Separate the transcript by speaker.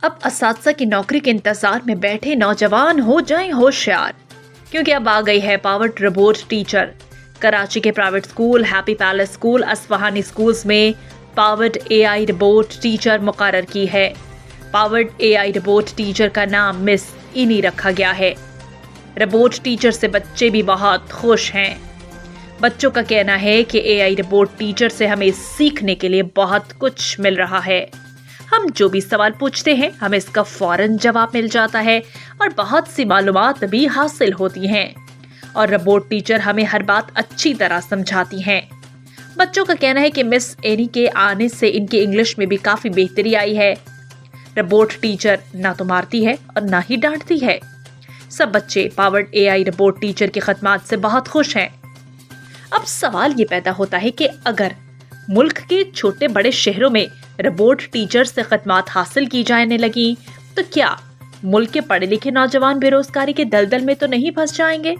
Speaker 1: اب اساتذہ کی نوکری کے انتظار میں بیٹھے نوجوان ہو جائیں ہوشیار، کیونکہ اب آ گئی ہے پاورڈ روبوٹ ٹیچر۔ کراچی کے private school happy palace school Isfahani schools میں powered A I robot teacher مقرر کی ہے۔ Powered A I robot teacher کا نام مس اینی رکھا گیا ہے۔ روبوٹ ٹیچر سے بچے بھی بہت خوش ہیں۔ بچوں کا کہنا ہے کہ اے آئی روبوٹ ٹیچر سے ہمیں سیکھنے کے لیے بہت کچھ مل رہا ہے۔ ہم جو بھی سوال پوچھتے ہیں ہمیں اس کا فوراً جواب مل جاتا ہے اور بہت سی معلومات بھی حاصل ہوتی ہیں، اور روبوٹ ٹیچر ہمیں ہر بات اچھی طرح سمجھاتی ہیں۔ بچوں کا کہنا ہے کہ مس اینی کے آنے سے ان کی انگلش میں بھی کافی بہتری آئی ہے۔ روبوٹ ٹیچر نہ تو مارتی ہے اور نہ ہی ڈانٹتی ہے۔ سب بچے powered A I robot teacher کی خدمات سے بہت خوش ہیں۔ اب سوال یہ پیدا ہوتا ہے کہ اگر ملک کے چھوٹے بڑے شہروں میں روبوٹ ٹیچر سے خدمات حاصل کی جانے لگیں تو کیا ملک کے پڑھے لکھے نوجوان بے روزگاری کے دلدل میں تو نہیں پھنس جائیں گے؟